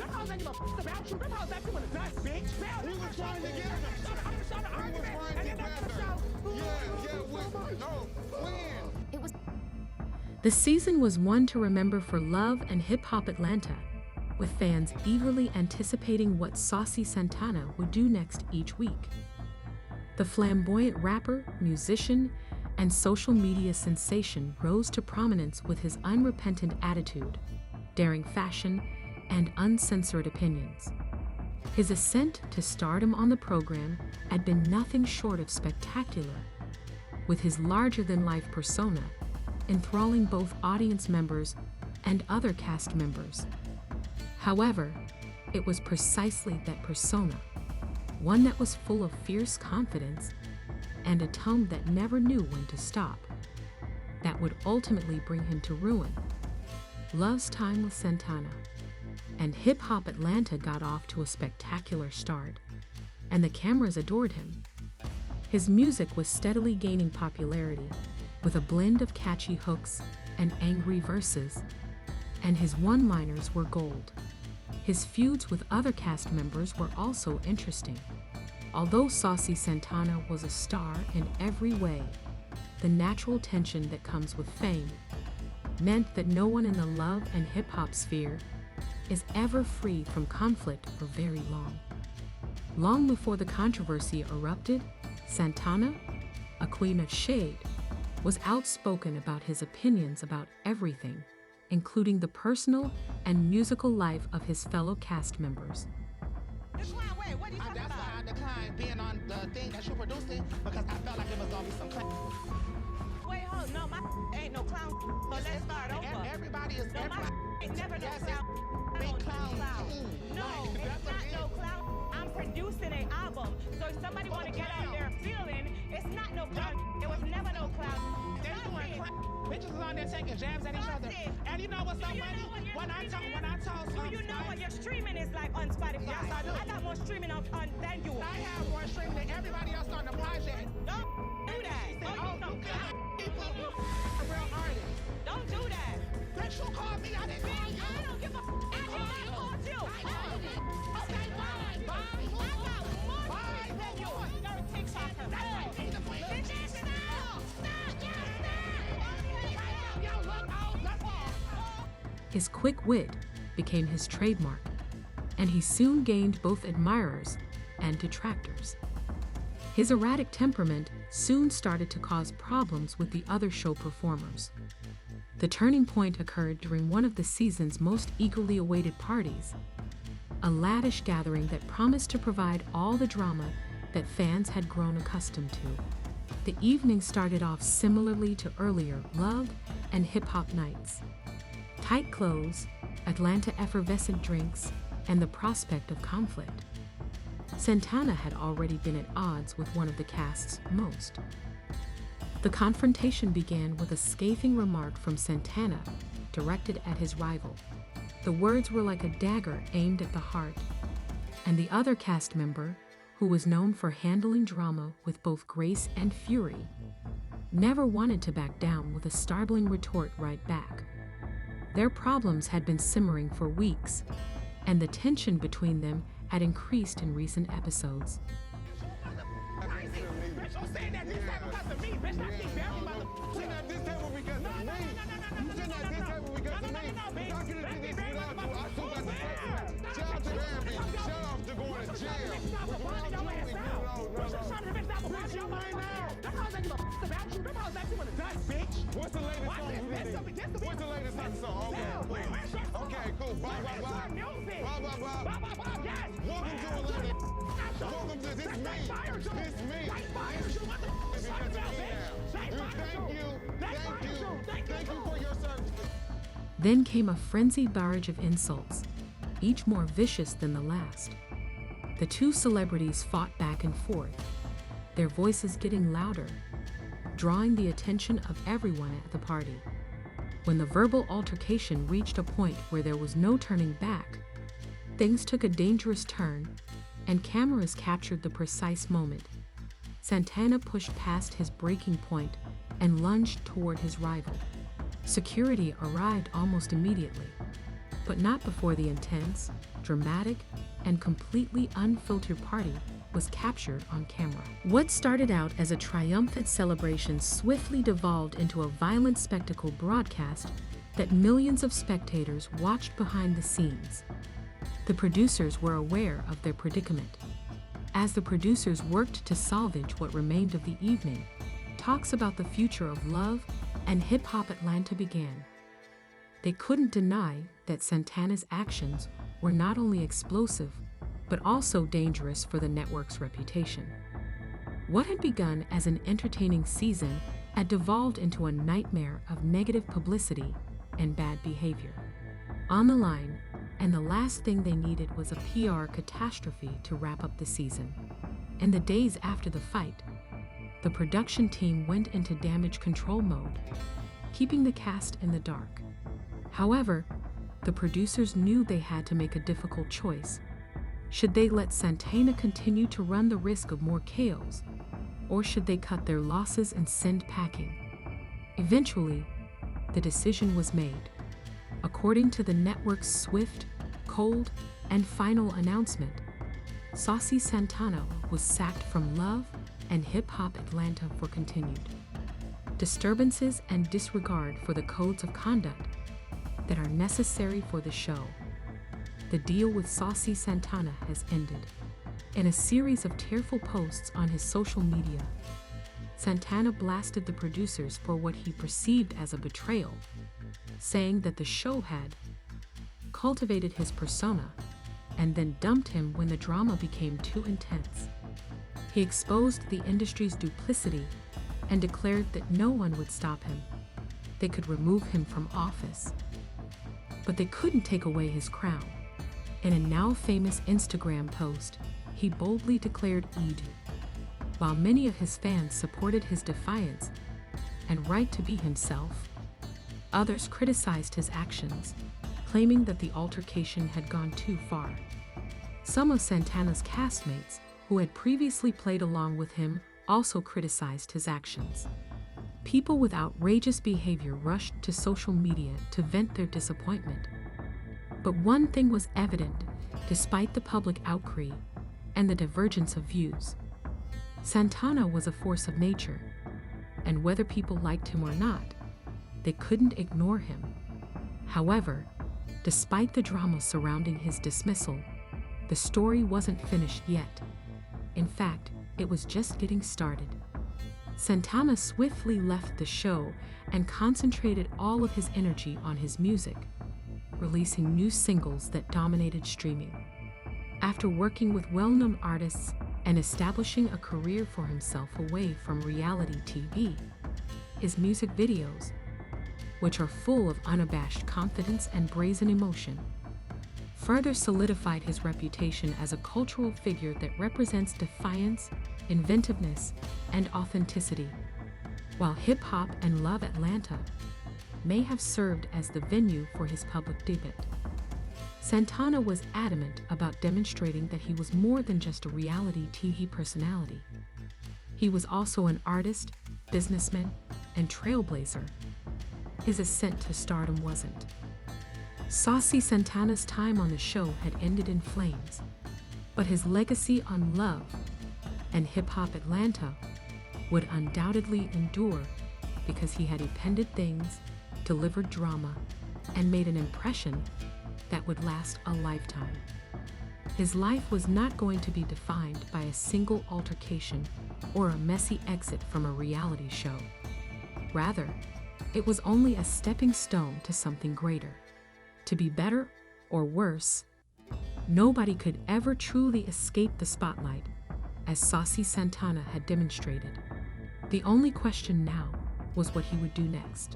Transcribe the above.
Them hoes ain't give a fuck about you. Them hoes left you in the dust, bitch. We was fine together. I'm gonna show the argument. And then that's the show. It was. The season was one to remember for Love and Hip Hop Atlanta, with fans eagerly anticipating what Saucy Santana would do next each week. The flamboyant rapper, musician, and social media sensation rose to prominence with his unrepentant attitude, daring fashion, and uncensored opinions. His ascent to stardom on the program had been nothing short of spectacular, with his larger-than-life persona enthralling both audience members and other cast members. However, it was precisely that persona, one that was full of fierce confidence and a tone that never knew when to stop, that would ultimately bring him to ruin. Love's time with Santana and Hip Hop Atlanta got off to a spectacular start, and the cameras adored him. His music was steadily gaining popularity, with a blend of catchy hooks and angry verses, and his one-liners were gold. His feuds with other cast members were also interesting. Although Saucy Santana was a star in every way, the natural tension that comes with fame meant that no one in the love and hip-hop sphere is ever free from conflict for very long. Long before the controversy erupted, Santana, a queen of shade, was outspoken about his opinions about everything, including the personal and musical life of his fellow cast members. That's why I declined being on the thing that you're producing, because I felt like it was gonna be some clown. Wait, hold, no, my ain't no clown. So let's start over. Everybody is No, my ain't never no clown. big clown. No, it's not no clown. I'm producing an album. So if somebody want to get out there feeling, it's not no clown. It was never no clown. They're doing bitches is on there taking jabs at each other. And you know what's so funny? When I told Do you know what your streaming is like on Spotify? Yes, I do. I got more streaming on than you. I have more streaming than everybody else on the project. Don't do that. She said, Don't do no clown. a real artist. Don't do that. Bitch, you called me, I didn't call you. I don't give a I called you. Okay, bye. Bye. I got more streaming than you. You're a TikToker. Bitch, stop. His quick wit became his trademark, and he soon gained both admirers and detractors. His erratic temperament soon started to cause problems with the other show performers. The turning point occurred during one of the season's most eagerly awaited parties, a lavish gathering that promised to provide all the drama that fans had grown accustomed to. The evening started off similarly to earlier Love and Hip Hop nights. Tight clothes, Atlanta effervescent drinks, and the prospect of conflict. Santana had already been at odds with one of the cast's most. The confrontation began with a scathing remark from Santana, directed at his rival. The words were like a dagger aimed at the heart, and the other cast member, who was known for handling drama with both grace and fury, never wanted to back down with a startling retort right back. Their problems had been simmering for weeks, and the tension between them had increased in recent episodes. Bitch, don't say that this table because of me, bitch. I keep very mother. Sitting at this table because of me. You sitting at this table because of me. I could have did this without you. I still got the first. Shout out to Bambi. Shout out to going to jail. But without you, we do it all. Bitch, you ain't now. Them hoes ain't give a fuck about you. Them hoes left you in the dust, bitch. What's the latest song you did? What's the latest song? Okay, cool. Okay, cool. Blah, blah, blah. Blah, blah, blah. Blah, blah, blah. Yes. Welcome to Atlanta. Welcome to this me. This me. Thank you for your service. Then came a frenzied barrage of insults, each more vicious than the last. The two celebrities fought back and forth, their voices getting louder, drawing the attention of everyone at the party. When the verbal altercation reached a point where there was no turning back, things took a dangerous turn, and cameras captured the precise moment. Santana pushed past his breaking point and lunged toward his rival. Security arrived almost immediately, but not before the intense, dramatic, and completely unfiltered party was captured on camera. What started out as a triumphant celebration swiftly devolved into a violent spectacle broadcast that millions of spectators watched behind the scenes. The producers were aware of their predicament. As the producers worked to salvage what remained of the evening, talks about the future of love and hip-hop Atlanta began. They couldn't deny that Santana's actions were not only explosive, but also dangerous for the network's reputation. What had begun as an entertaining season had devolved into a nightmare of negative publicity and bad behavior. On the line, and the last thing they needed was a PR catastrophe to wrap up the season. In the days after the fight, the production team went into damage control mode, keeping the cast in the dark. However, the producers knew they had to make a difficult choice. Should they let Santana continue to run the risk of more chaos, or should they cut their losses and send packing? Eventually, the decision was made. According to the network's swift, cold, and final announcement, Saucy Santana was sacked from Love and Hip Hop Atlanta for continued disturbances and disregard for the codes of conduct that are necessary for the show. The deal with Saucy Santana has ended. In a series of tearful posts on his social media, Santana blasted the producers for what he perceived as a betrayal, saying that the show had cultivated his persona and then dumped him when the drama became too intense. He exposed the industry's duplicity and declared that no one would stop him. They could remove him from office, but they couldn't take away his crown. In a now famous Instagram post, he boldly declared Eid. While many of his fans supported his defiance and right to be himself, others criticized his actions, claiming that the altercation had gone too far. Some of Santana's castmates, who had previously played along with him, also criticized his actions. People with outrageous behavior rushed to social media to vent their disappointment. But one thing was evident, despite the public outcry and the divergence of views. Santana was a force of nature, and whether people liked him or not, they couldn't ignore him. However, despite the drama surrounding his dismissal, the story wasn't finished yet. In fact, it was just getting started. Santana swiftly left the show and concentrated all of his energy on his music, releasing new singles that dominated streaming. After working with well-known artists and establishing a career for himself away from reality TV, his music videos, which are full of unabashed confidence and brazen emotion, further solidified his reputation as a cultural figure that represents defiance, inventiveness, and authenticity. While Hip Hop and Love Atlanta may have served as the venue for his public debut, Santana was adamant about demonstrating that he was more than just a reality TV personality. He was also an artist, businessman, and trailblazer. His ascent to stardom wasn't. Saucy Santana's time on the show had ended in flames, but his legacy on Love and Hip Hop Atlanta would undoubtedly endure because he had appended things, delivered drama, and made an impression that would last a lifetime. His life was not going to be defined by a single altercation or a messy exit from a reality show. Rather, it was only a stepping stone to something greater. To be better or worse, nobody could ever truly escape the spotlight, as Saucy Santana had demonstrated. The only question now was what he would do next.